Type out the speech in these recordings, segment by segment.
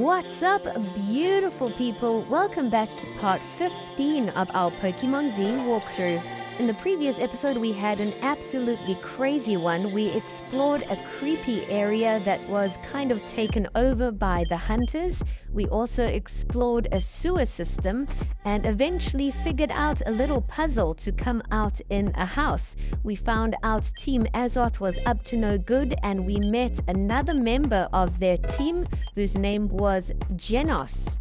What's up, beautiful people? Welcome back to part 15 of our Pokemon Z walkthrough. In the previous episode, we had an absolutely crazy one. We explored a creepy area that was kind of taken over by the hunters. We also explored a sewer system and eventually figured out a little puzzle to come out in a house. We found out Team Azoth was up to no good, and we met another member of their team whose name was Genos.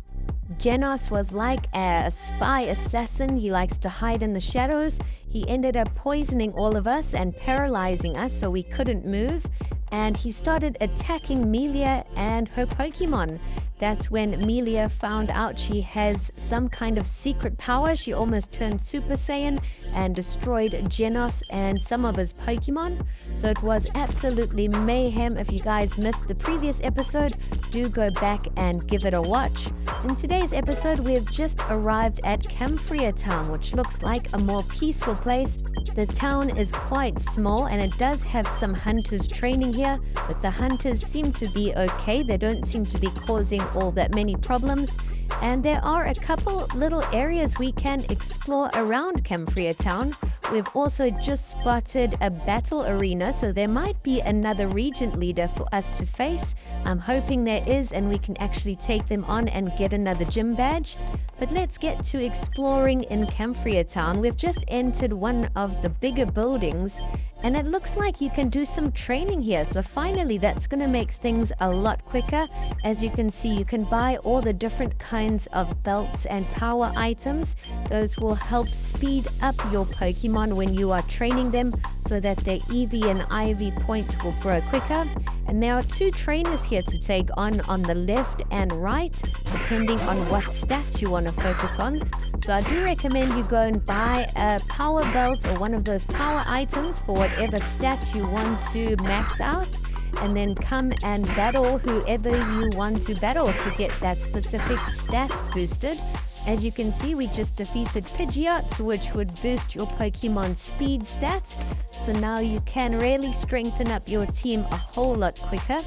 Genos was like a spy assassin. He likes to hide in the shadows. He ended up poisoning all of us and paralyzing us so we couldn't move. And he started attacking Melia and her Pokemon. That's when Melia found out she has some kind of secret power. She almost turned Super Saiyan and destroyed Genos and some of his Pokemon. So it was absolutely mayhem. If you guys missed the previous episode, do go back and give it a watch. In today's episode, we've just arrived at Camphrier town, which looks like a more peaceful place. The town is quite small and it does have some hunters training here, but the hunters seem to be okay. They don't seem to be causing all that many problems. And there are a couple little areas we can explore around Camphrier town. We've also just spotted a battle arena, so there might be another Regent leader for us to face. I'm hoping there is, and we can actually take them on and get another gym badge. But let's get to exploring in Camphrier town. We've just entered one of the bigger buildings, and it looks like you can do some training here. So finally, that's going to make things a lot quicker. As you can see, you can buy all the different kinds of belts and power items. Those will help speed up your Pokemon when you are training them so that their EV and IV points will grow quicker. And there are two trainers here to take on the left and right, depending on what stats you want to focus on. So I do recommend you go and buy a power belt or one of those power items for whatever stats you want to max out, and then come and battle whoever you want to battle to get that specific stat boosted. As you can see, we just defeated Pidgeot, which would boost your Pokemon speed stat. So now you can really strengthen up your team a whole lot quicker.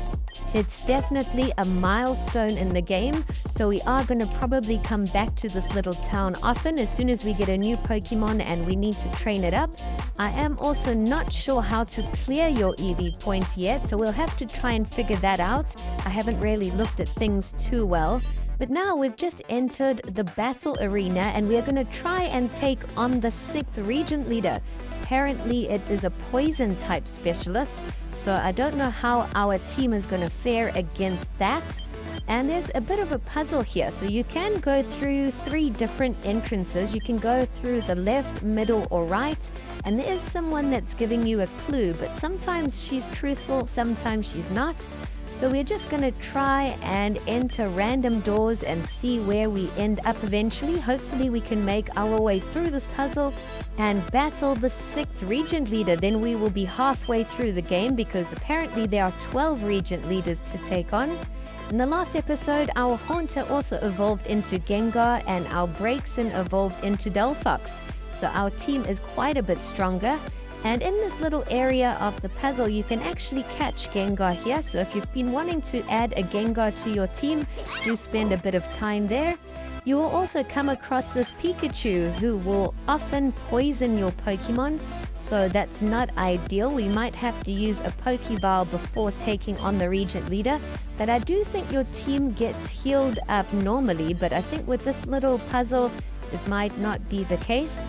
It's definitely a milestone in the game, so we are going to probably come back to this little town often as soon as we get a new Pokemon and we need to train it up. I am also not sure how to clear your EV points yet, so we'll have to try and figure that out. I haven't really looked at things too well. But now we've just entered the battle arena and we're going to try and take on the 6th Regent leader. Apparently it is a poison type specialist, so I don't know how our team is going to fare against that. And there's a bit of a puzzle here, so you can go through 3 different entrances. You can go through the left, middle, or right, and there is someone that's giving you a clue, but sometimes she's truthful, sometimes she's not. So we're just going to try and enter random doors and see where we end up eventually. Hopefully we can make our way through this puzzle and battle the 6th Regent leader. Then we will be halfway through the game because apparently there are 12 Regent leaders to take on. In the last episode, our Haunter also evolved into Gengar and our Braixen evolved into Delphox. So our team is quite a bit stronger. And in this little area of the puzzle, you can actually catch Gengar here. So if you've been wanting to add a Gengar to your team, do spend a bit of time there. You will also come across this Pikachu who will often poison your Pokemon. So that's not ideal. We might have to use a Pokeball before taking on the Regent leader. But I do think your team gets healed up normally. But I think with this little puzzle, it might not be the case.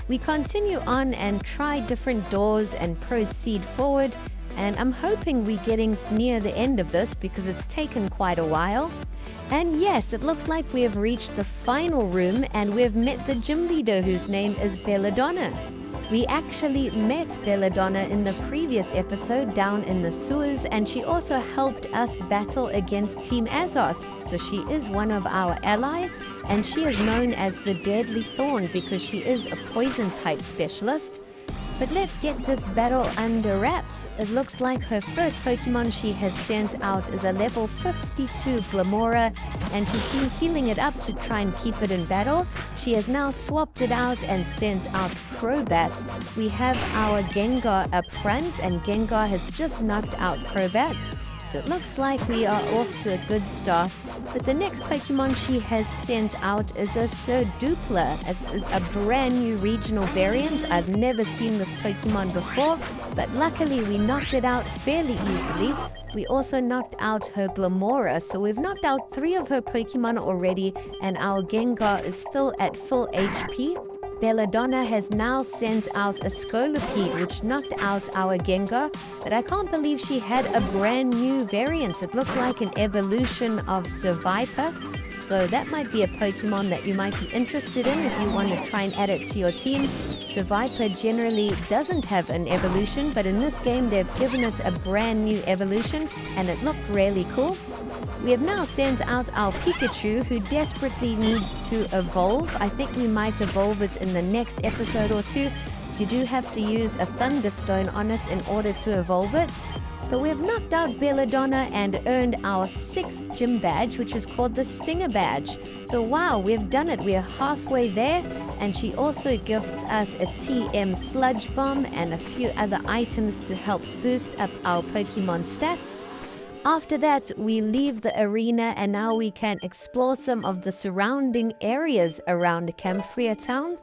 We continue on and try different doors and proceed forward, and I'm hoping we're getting near the end of this because it's taken quite a while. And yes, it looks like we have reached the final room and we've met the gym leader whose name is Belladona. We actually met Belladona in the previous episode down in the sewers, and she also helped us battle against Team Azoth. So she is one of our allies, and she is known as the Deadly Thorn because she is a poison type specialist. But let's get this battle under wraps. It looks like her first Pokemon she has sent out is a level 52 Glamora, and she's been healing it up to try and keep it in battle. She has now swapped it out and sent out Crobat. We have our Gengar up front, and Gengar has just knocked out Crobat. So So it looks like we are off to a good start. But the next Pokemon she has sent out is a Dupla. It's a brand new regional variant. I've never seen this Pokemon before, but luckily we knocked it out fairly easily. We also knocked out her Glamora, so we've knocked out 3 of her Pokemon already, and our Gengar is still at full HP. Belladonna has now sent out a Scolipede, which knocked out our Gengar, but I can't believe she had a brand new variant. It looked like an evolution of Survivor, so that might be a Pokemon that you might be interested in if you want to try and add it to your team. Survivor generally doesn't have an evolution, but in this game they've given it a brand new evolution, and it looked really cool. We have now sent out our Pikachu, who desperately needs to evolve. I think we might evolve it in the next episode or 2. You do have to use a Thunderstone on it in order to evolve it. But we have knocked out Belladonna and earned our 6th gym badge, which is called the Stinger Badge. So wow, we've done it. We are halfway there. And she also gifts us a TM Sludge Bomb and a few other items to help boost up our Pokemon stats. After that, we leave the arena and now we can explore some of the surrounding areas around Camphrier town.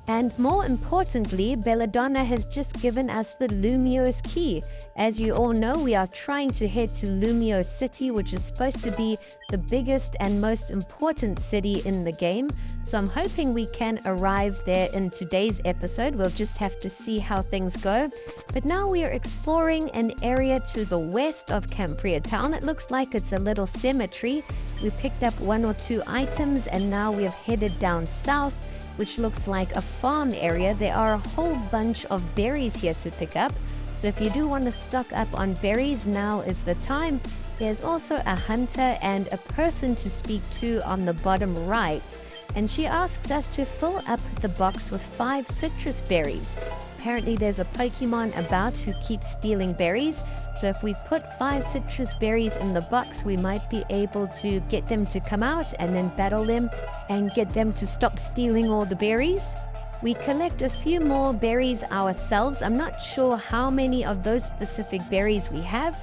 And more importantly, Belladonna has just given us the Lumio's key. As you all know, we are trying to head to Lumio City, which is supposed to be the biggest and most important city in the game. So I'm hoping we can arrive there in today's episode. We'll just have to see how things go. But now we are exploring an area to the west of Camphrier town. It looks like it's a little cemetery. We picked up 1 or 2 items and now we have headed down south, which looks like a farm area. There are a whole bunch of berries here to pick up. So if you do want to stock up on berries, now is the time. There's also a hunter and a person to speak to on the bottom right. And she asks us to fill up the box with 5 citrus berries. Apparently there's a Pokemon about who keeps stealing berries. So if we put 5 citrus berries in the box, we might be able to get them to come out and then battle them and get them to stop stealing all the berries. We collect a few more berries ourselves. I'm not sure how many of those specific berries we have,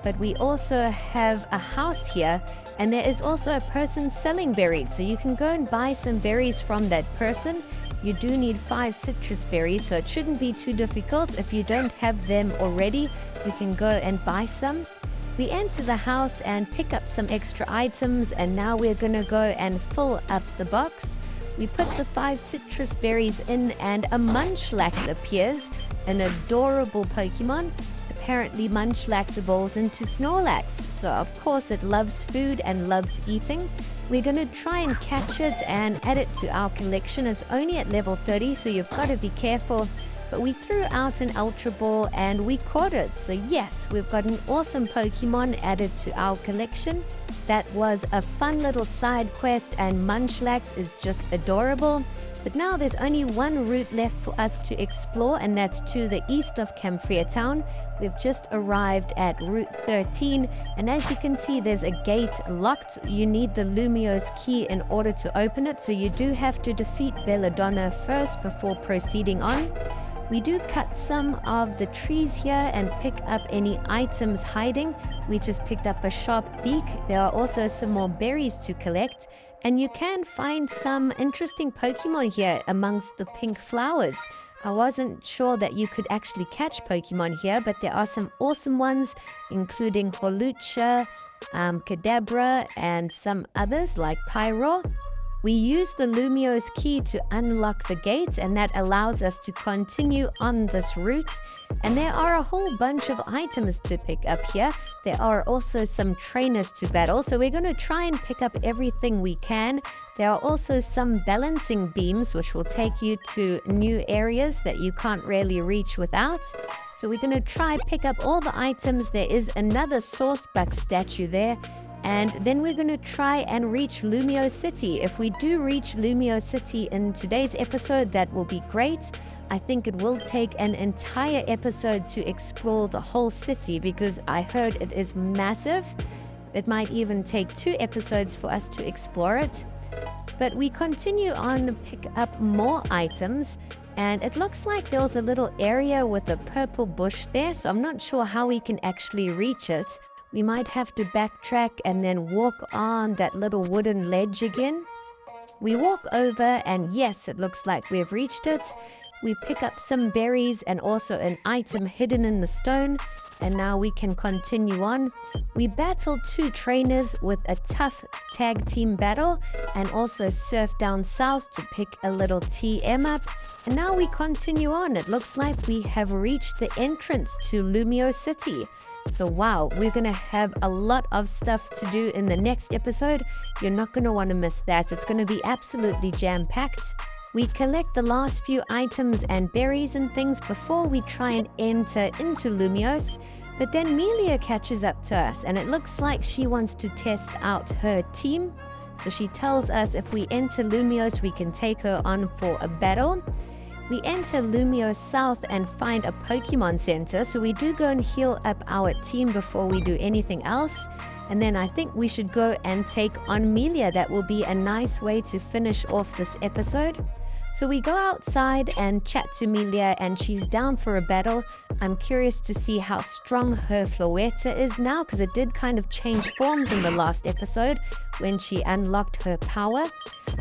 but we also have a house here, and there is also a person selling berries. So you can go and buy some berries from that person. You do need 5 citrus berries, so it shouldn't be too difficult. If you don't have them already, you can go and buy some. We enter the house and pick up some extra items, and now we're going to go and fill up the box. We put the 5 citrus berries in and a Munchlax appears, an adorable Pokemon. Apparently Munchlax evolves into Snorlax, so of course it loves food and loves eating. We're going to try and catch it and add it to our collection. It's only at level 30, so you've got to be careful. But we threw out an Ultra Ball and we caught it. So yes, we've got an awesome Pokemon added to our collection. That was a fun little side quest, and Munchlax is just adorable. But now there's only one route left for us to explore, and that's to the east of Camphrier town. We've just arrived at Route 13, and as you can see, there's a gate locked. You need the Lumio's key in order to open it, so you do have to defeat Belladonna first before proceeding on. We do cut some of the trees here and pick up any items hiding. We just picked up a sharp beak. There are also some more berries to collect. And you can find some interesting Pokemon here amongst the pink flowers. I wasn't sure that you could actually catch Pokemon here, but there are some awesome ones, including Holucha, Kadabra, and some others like Pyro. We use the Lumio's key to unlock the gate, and that allows us to continue on this route. And there are a whole bunch of items to pick up here. There are also some trainers to battle, so we're going to try and pick up everything we can. There are also some balancing beams, which will take you to new areas that you can't really reach without. So we're going to try pick up all the items. There is another Sourcebuck statue there. And then we're going to try and reach Lumio City. If we do reach Lumio City in today's episode, that will be great. I think it will take an entire episode to explore the whole city because I heard it is massive. It might even take 2 episodes for us to explore it. But we continue on to pick up more items. And it looks like there was a little area with a purple bush there, so I'm not sure how we can actually reach it. We might have to backtrack and then walk on that little wooden ledge again. We walk over and yes, it looks like we've reached it. We pick up some berries and also an item hidden in the stone, and now we can continue on. We battled 2 trainers with a tough tag team battle and also surf down south to pick a little TM up. And now we continue on. It looks like we have reached the entrance to Lumio City. So wow, we're going to have a lot of stuff to do in the next episode. You're not going to want to miss that. It's going to be absolutely jam-packed. We collect the last few items and berries and things before we try and enter into Lumios. But then Melia catches up to us and it looks like she wants to test out her team. So she tells us if we enter Lumios, we can take her on for a battle. We enter Lumio South and find a Pokemon Center, so we do go and heal up our team before we do anything else. And then I think we should go and take on Melia. That will be a nice way to finish off this episode. So we go outside and chat to Melia and she's down for a battle. I'm curious to see how strong her Floetta is now because it did kind of change forms in the last episode when she unlocked her power.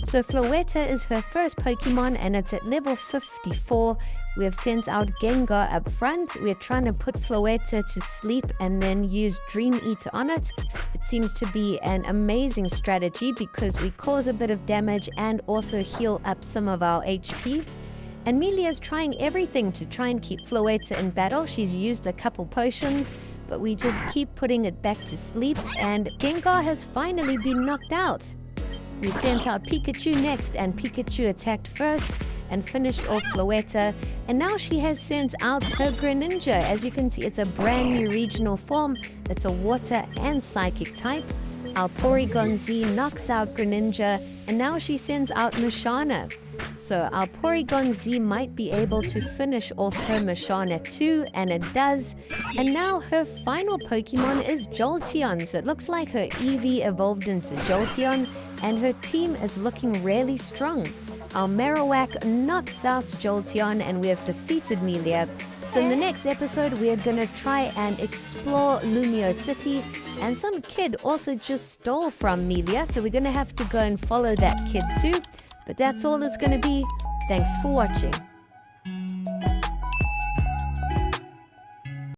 So Floetta is her first Pokemon and it's at level 54. We have sent out Gengar up front. We're trying to put Floetta to sleep and then use Dream Eater on it. It seems to be an amazing strategy because we cause a bit of damage and also heal up some of our HP. And Melia's trying everything to try and keep Floetta in battle. She's used a couple potions, but we just keep putting it back to sleep and Gengar has finally been knocked out. We sent out Pikachu next and Pikachu attacked first and finished off Floetta, and now she has sent out her Greninja. As you can see, it's a brand new regional form. It's a water and psychic type. Our Porygon Z knocks out Greninja, and now she sends out Mashana. So our Porygon Z might be able to finish off her Mashana too, and it does. And now her final Pokemon is Jolteon. So it looks like her Eevee evolved into Jolteon, and her team is looking really strong. Our Marowak knocks out Jolteon and we have defeated Melia. So in the next episode, we are going to try and explore Lumio City. And some kid also just stole from Melia, so we're going to have to go and follow that kid too. But that's all it's going to be. Thanks for watching.